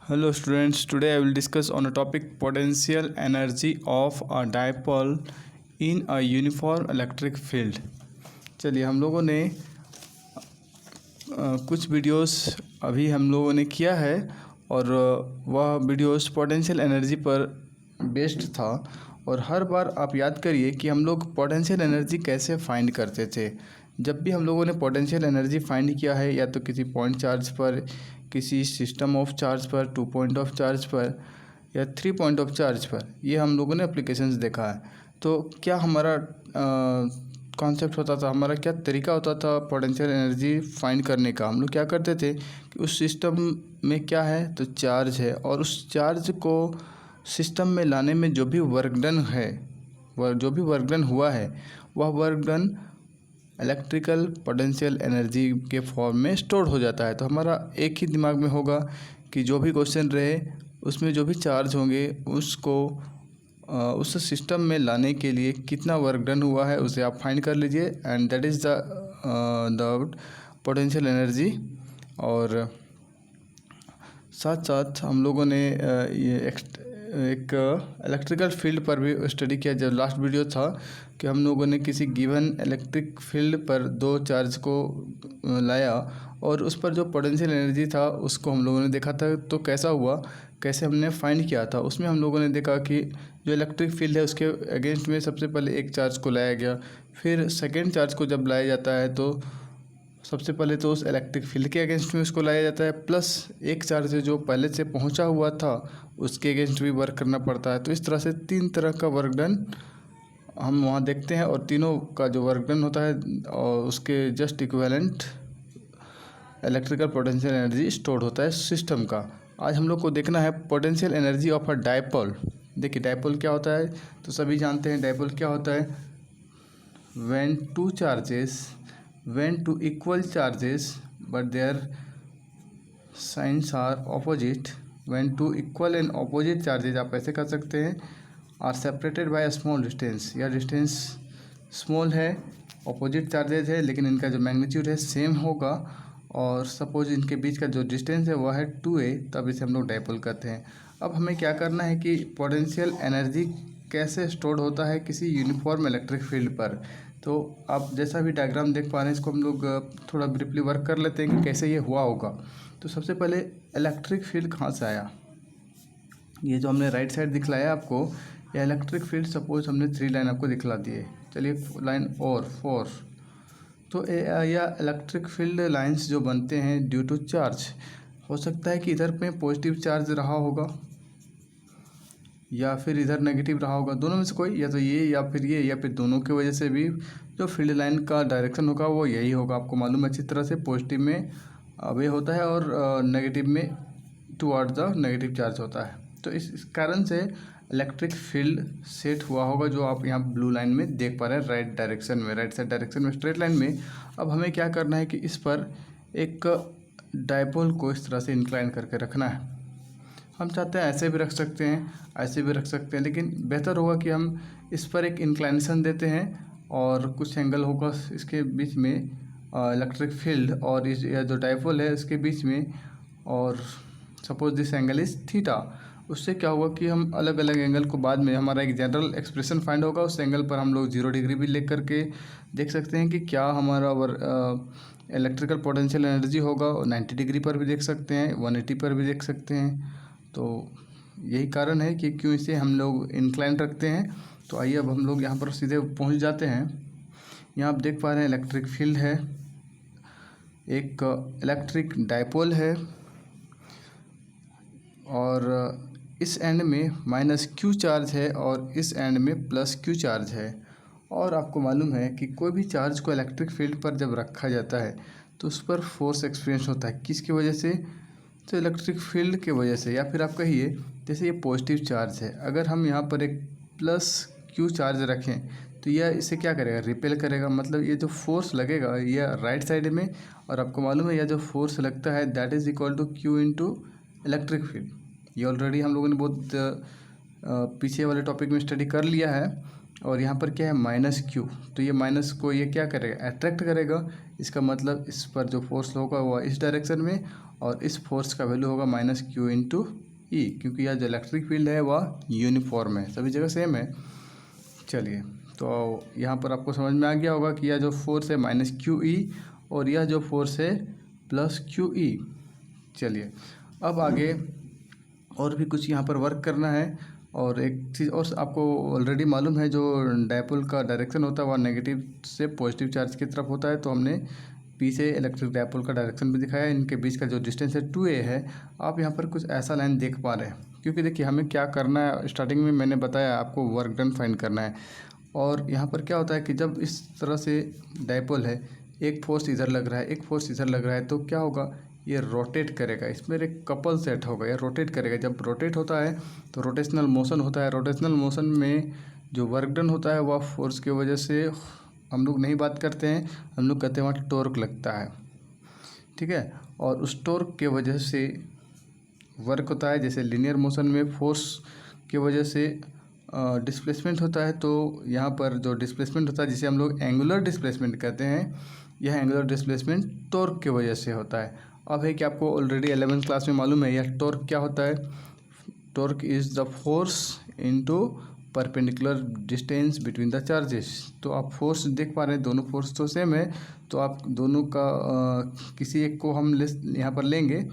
Hello students, today I will discuss on a topic potential energy of a dipole in a uniform electric field। चलिए हम लोगों ने कुछ videos अभी हम लोगों ने किया है और वह वीडियोस पोटेंशियल एनर्जी पर बेस्ड था। और हर बार आप याद करिए कि हम लोग पोटेंशियल एनर्जी कैसे फाइंड करते थे। जब भी हम लोगों ने पोटेंशियल एनर्जी फाइंड किया है या तो किसी पॉइंट चार्ज पर, किसी सिस्टम ऑफ चार्ज पर, 2 पॉइंट ऑफ चार्ज पर या 3 पॉइंट ऑफ चार्ज पर, ये हम लोगों ने एप्लीकेशंस देखा है। तो क्या हमारा कॉन्सेप्ट होता था, हमारा क्या तरीका होता था पोटेंशियल एनर्जी फाइंड करने का। हम लोग क्या करते थे कि उस सिस्टम में क्या है तो चार्ज है, और उस चार्ज को सिस्टम में लाने में जो भी वर्क डन है, जो भी वर्क डन हुआ है, वह work done electrical potential energy के फॉर्म में स्टोर हो जाता है। तो हमारा एक ही दिमाग में होगा कि जो भी क्वेश्चन रहे उसमें जो भी चार्ज होंगे उसको उस सिस्टम में लाने के लिए कितना वर्क डन हुआ है उसे आप फाइंड कर लीजिए, and that is the potential energy. और साथ साथ हम लोगों ने ये एक इलेक्ट्रिकल फील्ड पर भी स्टडी किया। जब लास्ट वीडियो था कि हम लोगों ने किसी गिवन इलेक्ट्रिक फील्ड पर दो चार्ज को लाया और उस पर जो पोटेंशियल एनर्जी था उसको हम लोगों ने देखा था। तो कैसा हुआ, कैसे हमने फाइंड किया था, उसमें हम लोगों ने देखा कि जो इलेक्ट्रिक फील्ड है उसके अगेंस्ट में सबसे पहले एक चार्ज को लाया गया, फिर सेकेंड चार्ज को जब लाया जाता है तो सबसे पहले तो उस इलेक्ट्रिक फील्ड के अगेंस्ट में उसको लाया जाता है, प्लस एक चार्ज जो पहले से पहुंचा हुआ था उसके अगेंस्ट भी वर्क करना पड़ता है। तो इस तरह से 3 तरह का वर्क डन हम वहाँ देखते हैं, और तीनों का जो वर्क डन होता है और उसके just equivalent electrical potential energy stored होता है सिस्टम का। आज हम लोग को देखना है potential energy of a dipole. देखिए डायपोल क्या होता है, तो सभी जानते हैं डायपोल क्या होता है। when two equal charges but their signs are opposite, when two equal and opposite charges, आप ऐसे कर सकते हैं, are separated by a small distance, या डिस्टेंस स्मॉल है, ऑपोजिट चार्जेज है लेकिन इनका जो मैग्नीट्यूड है सेम होगा, और सपोज इनके बीच का जो डिस्टेंस है वह है 2a, तब इसे हम लोग डायपोल कहते हैं। अब हमें क्या करना है कि पोटेंशियल एनर्जी कैसे स्टोर्ड होता है किसी यूनिफॉर्म इलेक्ट्रिक फील्ड पर। तो आप जैसा भी डायग्राम देख पा रहे हैं इसको हम लोग थोड़ा ब्रीफली वर्क कर लेते हैं कि कैसे ये हुआ होगा। तो सबसे पहले इलेक्ट्रिक फील्ड कहाँ से आया, ये जो हमने राइट साइड दिखलाया आपको, यह इलेक्ट्रिक फील्ड सपोज हमने 3 लाइन आपको दिखला दिए। चलिए लाइन और 4, तो यह इलेक्ट्रिक फील्ड लाइंस जो बनते हैं ड्यू टू चार्ज, हो सकता है कि इधर पे पॉजिटिव चार्ज रहा होगा या फिर इधर नेगेटिव रहा होगा, दोनों में से कोई, या तो ये या फिर ये, या फिर दोनों की वजह से भी जो फील्ड लाइन का डायरेक्शन होगा वो यही होगा। आपको मालूम है अच्छी तरह से, पॉजिटिव में अवे होता है और नेगेटिव में टुवर्ड द नेगेटिव चार्ज होता है। तो इस कारण से इलेक्ट्रिक फील्ड सेट हुआ होगा जो आप यहाँ ब्लू लाइन में देख पा रहे हैं, राइट डायरेक्शन में, राइट साइड डायरेक्शन में, स्ट्रेट लाइन में। अब हमें क्या करना है कि इस पर एक डायपोल को इस तरह से इंक्लाइन करके रखना है। हम चाहते हैं ऐसे भी रख सकते हैं, ऐसे भी रख सकते हैं, लेकिन बेहतर होगा कि हम इस पर एक इंक्लाइनेशन देते हैं और कुछ एंगल होगा इसके बीच में इलेक्ट्रिक फील्ड और इस जो डायपोल है इसके बीच में, और suppose this angle is theta. उससे क्या होगा कि हम अलग अलग एंगल को बाद में हमारा एक जनरल एक्सप्रेशन फाइंड होगा, उस एंगल पर हम लोग 0 डिग्री भी ले करके देख सकते हैं कि क्या हमारा इलेक्ट्रिकल पोटेंशियल एनर्जी होगा। 90 डिग्री पर भी देख सकते हैं, 180 पर भी देख सकते हैं। तो यही कारण है कि क्यों इसे हम लोग इंक्लाइन रखते हैं। तो आइए अब हम लोग यहाँ पर सीधे पहुँच जाते हैं। यहाँ आप देख पा रहे हैं इलेक्ट्रिक फील्ड है, एक इलेक्ट्रिक डायपोल है, और इस एंड में -q चार्ज है और इस एंड में +q चार्ज है। और आपको मालूम है कि कोई भी चार्ज को इलेक्ट्रिक फील्ड पर जब रखा जाता है तो उस पर फोर्स एक्सपीरियंस होता है। किसकी वजह से, तो इलेक्ट्रिक फील्ड के वजह से। या फिर आप कहिए जैसे ये पॉजिटिव चार्ज है, अगर हम यहाँ पर एक +q चार्ज रखें तो यह इसे क्या करेगा, रिपेल करेगा। मतलब ये जो फोर्स लगेगा यह राइट साइड में, और आपको मालूम है यह जो फोर्स लगता है that is equal to q into electric field. ये ऑलरेडी हम लोगों ने बहुत पीछे वाले टॉपिक में स्टडी कर लिया है। और यहाँ पर क्या है -q, तो ये माइनस को ये क्या करेगा, अट्रैक्ट करेगा। इसका मतलब इस पर जो फोर्स होगा वह इस डायरेक्शन में, और इस फोर्स का वैल्यू होगा माइनस क्यू इंटू ई, क्योंकि यह जो इलेक्ट्रिक फील्ड है वह यूनिफॉर्म है, सभी जगह सेम है। चलिए, तो यहाँ पर आपको समझ में आ गया होगा कि यह जो फोर्स है माइनस क्यू ई और यह जो फोर्स है प्लस क्यू ई। चलिए, अब आगे और भी कुछ यहाँ पर वर्क करना है। और एक चीज़ और आपको ऑलरेडी मालूम है, जो डायपोल का डायरेक्शन होता है वह नेगेटिव से पॉजिटिव चार्ज की तरफ होता है। तो हमने पी से इलेक्ट्रिक डायपोल का डायरेक्शन भी दिखाया। इनके बीच का जो डिस्टेंस है 2a है। आप यहाँ पर कुछ ऐसा लाइन देख पा रहे हैं, क्योंकि देखिए हमें क्या करना है, स्टार्टिंग में मैंने बताया आपको वर्क डन फाइंड करना है। और यहाँ पर क्या होता है कि जब इस तरह से डायपोल है, एक फोर्स इधर लग रहा है, एक फोर्स इधर लग रहा है, तो क्या होगा, ये रोटेट करेगा, इसमें एक कपल सेट होगा, ये रोटेट करेगा। जब रोटेट होता है तो रोटेशनल मोशन होता है। रोटेशनल मोशन में जो वर्क डन होता है वह फोर्स की वजह से हम लोग नहीं बात करते हैं, हम लोग कहते हैं वहाँ टॉर्क लगता है, ठीक है। और उस टॉर्क के वजह से वर्क होता है। जैसे लीनियर मोशन में फोर्स की वजह से डिस्प्लेसमेंट होता है, तो यहाँ पर जो डिस्प्लेसमेंट होता है जिसे हम लोग एंगुलर डिस्प्लेसमेंट कहते हैं, यह एंगुलर डिस्प्लेसमेंट टॉर्क की वजह से होता है। अब है कि आपको ऑलरेडी 11th क्लास में मालूम है यह टॉर्क क्या होता है। Torque is the force into perpendicular distance between the charges. तो आप फोर्स देख पा रहे हैं, दोनों फोर्स तो सेम है, तो आप दोनों का किसी एक को हम यहाँ पर लेंगे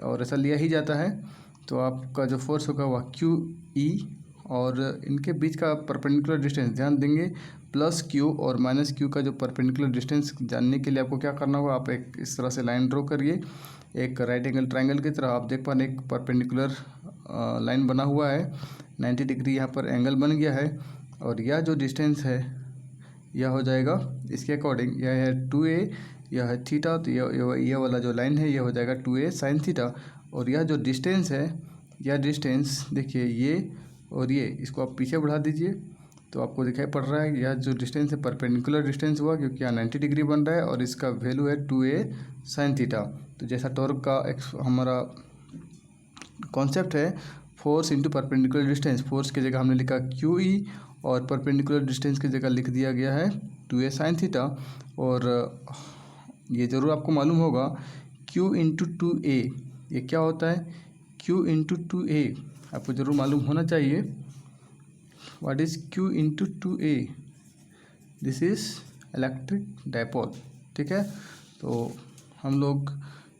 और ऐसा लिया ही जाता है। तो आपका जो फोर्स होगा वह क्यू ई, और इनके बीच का परपेंडिकुलर डिस्टेंस ध्यान देंगे, प्लस क्यू और माइनस क्यू का जो परपेंडिकुलर डिस्टेंस जानने के लिए आपको क्या करना होगा, आप एक इस तरह से लाइन ड्रॉ करिए, एक राइट एंगल ट्रायंगल की तरह। आप देख पा रहे हैं एक परपेंडिकुलर लाइन बना हुआ है, 90 डिग्री यहाँ पर एंगल बन गया है। और यह जो डिस्टेंस है यह हो जाएगा इसके अकॉर्डिंग, यह है 2a, यह है थीटा, तो यह वाला जो लाइन है यह हो जाएगा 2a साइन थीटा। और यह जो डिस्टेंस है, यह डिस्टेंस देखिए ये और ये, इसको आप पीछे बढ़ा दीजिए तो आपको दिखाई पड़ रहा है यह जो डिस्टेंस है परपेंडिकुलर डिस्टेंस हुआ, क्योंकि यहाँ 90 डिग्री बन रहा है और इसका वैल्यू है 2a साइन थीटा। तो जैसा टॉर्क का हमारा कॉन्सेप्ट है force into perpendicular distance, force की जगह हमने लिखा क्यू ई और परपेंडिकुलर डिस्टेंस की जगह लिख दिया गया है 2a साइन थीटा। और ये ज़रूर आपको मालूम होगा q इंटू 2a ये क्या होता है, q इंटू 2a आपको ज़रूर मालूम होना चाहिए। What is q into 2a, this is electric dipole, ठीक है। तो हम लोग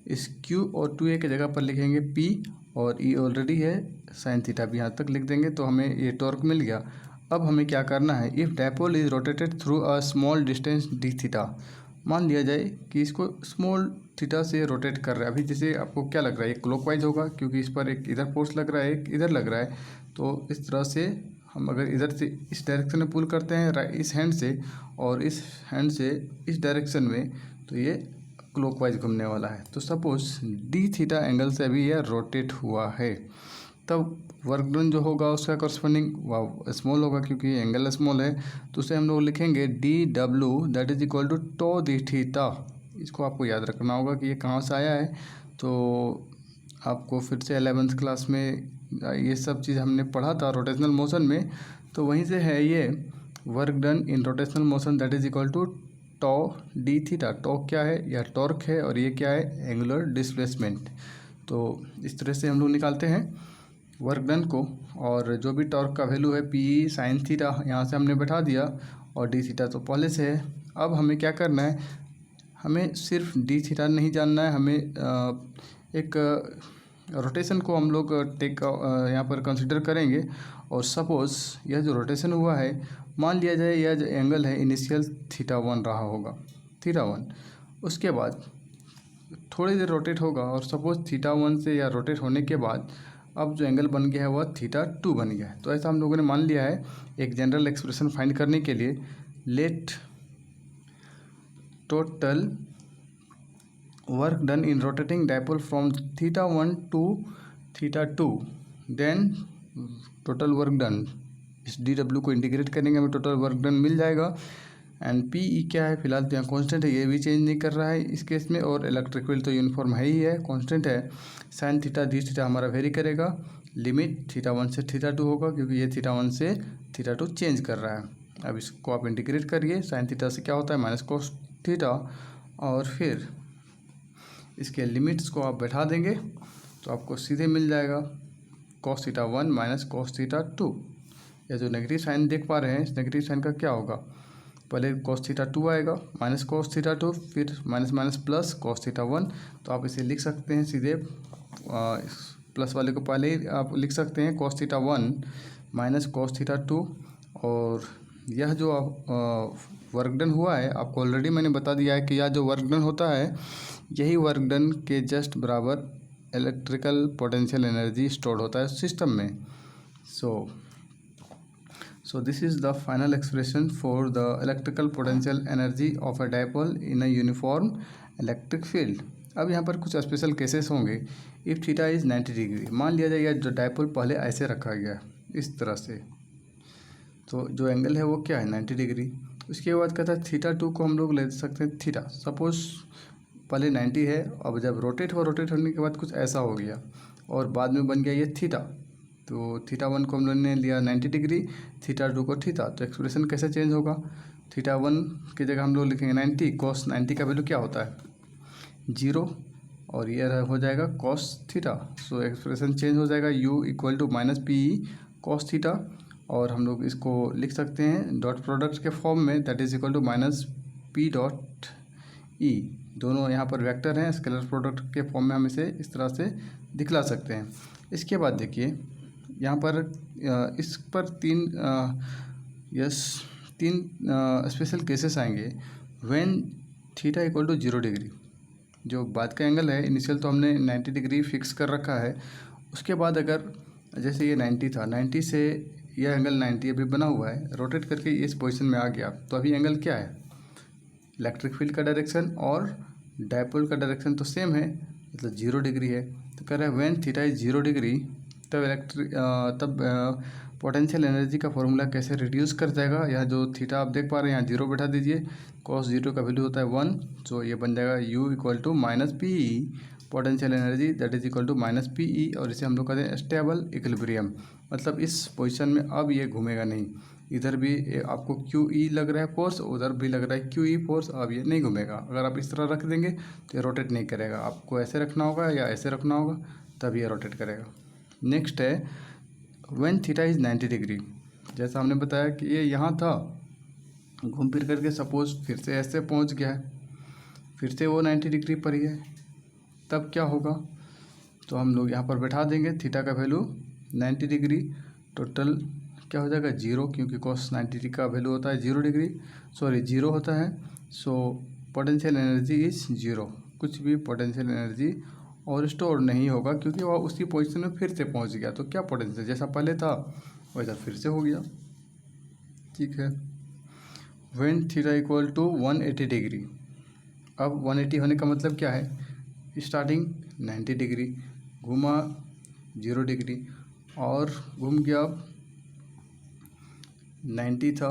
इस q और 2a की जगह पर लिखेंगे p, और e ऑलरेडी है साइन थीटा भी यहाँ तक लिख देंगे, तो हमें ये टॉर्क मिल गया। अब हमें क्या करना है, if dipole is rotated through a small distance D theta, मान लिया जाए कि इसको स्मॉल थीटा से रोटेट कर रहा है। अभी जैसे आपको क्या लग रहा है, ये क्लॉकवाइज होगा क्योंकि इस पर एक इधर फोर्स लग रहा है, एक इधर लग रहा है। तो इस तरह से हम अगर इधर से इस डायरेक्शन में पुल करते हैं इस हैंड से, और इस हैंड से इस डायरेक्शन में, तो ये क्लॉकवाइज घूमने वाला है। तो सपोज डी थीटा एंगल से अभी यह रोटेट हुआ है, तब वर्क डन जो होगा उसका करस्पॉन्डिंग वह स्मॉल होगा, क्योंकि एंगल स्मॉल है। तो उसे हम लोग लिखेंगे D W that is equal to tau D theta. इसको आपको याद रखना होगा कि ये कहाँ से आया है। तो आपको फिर से 11th क्लास में ये सब चीज़ हमने पढ़ा था रोटेशनल मोशन में, तो वहीं से है ये work done in rotational motion that is equal to tau D theta. Tau क्या है, यह टॉर्क है, और ये क्या है, एंगुलर डिस्प्लेसमेंट। तो इस तरह से हम लोग निकालते हैं वर्क डन को। और जो भी टॉर्क का वैल्यू है पी साइन थीटा यहाँ से हमने बैठा दिया, और डी थीटा तो पहले से है। अब हमें क्या करना है, हमें सिर्फ डी थीटा नहीं जानना है, हमें एक रोटेशन को हम लोग यहाँ पर कंसिडर करेंगे। और सपोज़ यह जो रोटेशन हुआ है, मान लिया जाए यह जो एंगल है इनिशियल थीटा 1 रहा होगा, थीटा 1, उसके बाद थोड़ी देर रोटेट होगा, और सपोज़ थीटा 1 से या रोटेट होने के बाद अब जो एंगल बन गया है वह थीटा 2 बन गया है। तो ऐसा हम लोगों ने मान लिया है। एक जनरल एक्सप्रेशन फाइंड करने के लिए, let total work done in rotating dipole from theta 1 to theta 2, then total work done, इस डी डब्ल्यू को इंटीग्रेट करेंगे हमें टोटल वर्क डन मिल जाएगा। एंड पी ई क्या है, फिलहाल तो यहाँ कॉन्स्टेंट है, ये भी चेंज नहीं कर रहा है इस केस में, और इलेक्ट्रिक फील्ड तो यूनिफॉर्म है ही है, कॉन्स्टेंट है। साइन थीटा डी थीटा हमारा वेरी करेगा, लिमिट थीटा 1 से थीटा 2 होगा, क्योंकि ये थीटा 1 से थीटा 2 चेंज कर रहा है। अब इसको आप इंटीग्रेट करिए, साइन थीटा से क्या होता है माइनस कोस थीटा, और फिर इसके लिमिट्स को आप बैठा देंगे तो आपको सीधे मिल जाएगा cos theta 1 minus cos theta 2। या जो नेगेटिव साइन देख पा रहे हैं, इस नेगेटिव साइन का क्या होगा, पहले cos थीटा 2 आएगा माइनस cos थीटा 2, फिर minus minus plus cos theta 1। तो आप इसे लिख सकते हैं सीधे, प्लस वाले को पहले ही आप लिख सकते हैं cos theta 1 minus cos theta 2। और यह जो वर्क डन हुआ है, आपको ऑलरेडी मैंने बता दिया है कि यह जो वर्क डन होता है, यही वर्क डन के जस्ट बराबर इलेक्ट्रिकल पोटेंशियल एनर्जी स्टोर होता है सिस्टम में। So this is the final expression for the electrical potential energy of a dipole in a uniform electric field। अब यहाँ पर कुछ स्पेशल केसेस होंगे। इफ़ थीटा इज़ 90 डिग्री, मान लिया जाए जो डाइपोल पहले ऐसे रखा गया इस तरह से, तो जो एंगल है वो क्या है 90 डिग्री। उसके बाद कहता है थीटा 2 को हम लोग ले सकते हैं थीटा, सपोज पहले 90 है, अब जब रोटेट होने के बाद कुछ ऐसा हो गया और बाद में बन गया ये थीटा, तो थीटा 1 को हम लोगों ने लिया 90 डिग्री, थीटा 2 को थीटा। तो एक्सप्रेशन कैसे चेंज होगा, थीटा 1 की जगह हम लोग लिखेंगे 90, कॉस 90 का वैल्यू क्या होता है 0, और ये हो जाएगा cos theta. So expression change हो जाएगा u equal to minus P E cos theta, और हम लोग इसको लिख सकते हैं डॉट प्रोडक्ट के फॉर्म में, that is equal to minus P dot E. दोनों यहाँ पर वेक्टर हैं, स्केलर प्रोडक्ट के फॉर्म में हम इसे इस तरह से दिखला सकते हैं। इसके बाद देखिए यहाँ पर इस पर तीन स्पेशल केसेस आएंगे। When theta equal to 0 degree, जो बाद का एंगल है, इनिशियल तो हमने 90 डिग्री फिक्स कर रखा है। उसके बाद अगर जैसे ये 90 था, 90 से यह एंगल 90 अभी बना हुआ है, रोटेट करके इस पोजीशन में आ गया, तो अभी एंगल क्या है, इलेक्ट्रिक फील्ड का डायरेक्शन और डायपोल का डायरेक्शन तो सेम है, मतलब 0 डिग्री है। तो कह रहा है व्हेन थीटा इज 0 डिग्री, तब पोटेंशियल एनर्जी का फॉर्मूला कैसे रिड्यूस कर जाएगा। यह जो थीटा आप देख पा रहे हैं यहाँ 0 बैठा दीजिए, cos 0 का वैल्यू होता है 1, तो ये बन जाएगा u equal to minus P E, potential energy that is equal to minus P E, और इसे हम लोग कहते हैं स्टेबल इक्विलिब्रियम। मतलब इस पोजीशन में अब ये घूमेगा नहीं, इधर भी आपको क्यू ई लग रहा है फोर्स, उधर भी लग रहा है क्यू ई फोर्स, अब ये नहीं घूमेगा। अगर आप इस तरह रख देंगे तो ये रोटेट नहीं करेगा, आपको ऐसे रखना होगा या ऐसे रखना होगा, तब ये रोटेट करेगा। नेक्स्ट है व्हेन थीटा इज़ 90 डिग्री, जैसा हमने बताया कि ये यहाँ था, घूम फिर करके सपोज फिर से ऐसे पहुँच गया है, फिर से वो 90 डिग्री पर ही है, तब क्या होगा, तो हम लोग यहाँ पर बैठा देंगे थीटा का वैल्यू 90 डिग्री, टोटल क्या हो जाएगा 0, क्योंकि cos 90 डिग्री का वैल्यू होता है 0 डिग्री, सॉरी 0 होता है। सो पोटेंशियल एनर्जी इज़ 0, कुछ भी पोटेंशियल एनर्जी और स्टोर नहीं होगा, क्योंकि वह उसी पोजीशन में फिर से पहुंच गया। तो क्या पोटेंशियल जैसा पहले था वैसा फिर से हो गया, ठीक है। When theta equal to 180 degree, अब 180 होने का मतलब क्या है, स्टार्टिंग 90 डिग्री, घूमा 0 डिग्री और घूम गया, अब 90 था।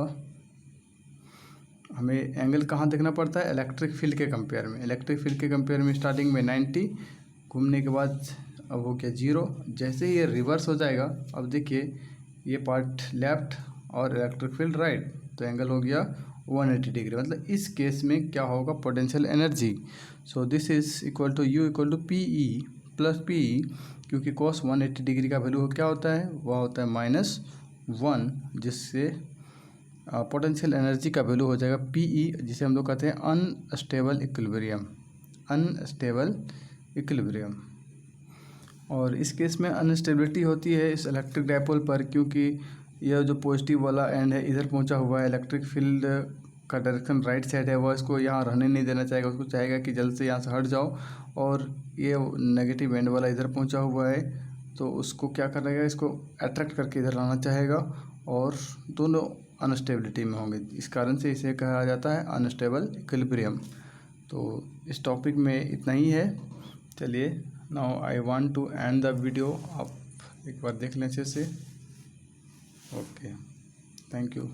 हमें एंगल कहाँ देखना पड़ता है, इलेक्ट्रिक फील्ड के कंपेयर में, इलेक्ट्रिक फील्ड के कंपेयर में स्टार्टिंग में 90, घूमने के बाद अब हो गया 0। जैसे ही ये रिवर्स हो जाएगा, अब देखिए ये पार्ट लेफ्ट और इलेक्ट्रिक फील्ड राइट, तो एंगल हो गया 180 डिग्री। मतलब इस केस में क्या होगा, potential energy, so this is equal to U equal to P E plus P E, क्योंकि cos 180 डिग्री का वैल्यू क्या होता है, वह होता है -1, जिससे पोटेंशियल एनर्जी का वैल्यू हो जाएगा पी ई, जिसे हम लोग कहते हैं अनस्टेबल इक्विलिब्रियम, अनस्टेबल इक्विलिब्रियम। और इस केस में अनस्टेबिलिटी होती है इस इलेक्ट्रिक डायपोल पर, क्योंकि यह जो पॉजिटिव वाला एंड है इधर पहुंचा हुआ है, इलेक्ट्रिक फील्ड का डायरेक्शन राइट साइड है, वह इसको यहाँ रहने नहीं देना चाहेगा, उसको चाहेगा कि जल्द से यहाँ से हट जाओ। और ये नेगेटिव एंड वाला इधर पहुंचा हुआ है, तो उसको क्या करेगा, इसको अट्रैक्ट करके इधर लाना चाहेगा, और दोनों अनस्टेबिलिटी में होंगे। इस कारण से इसे कहा जाता है अनस्टेबल इक्विलिब्रियम। तो इस टॉपिक में इतना ही है। चलिए, now I want to end the video, आप एक बार देख लें अच्छे से। Okay, thank you.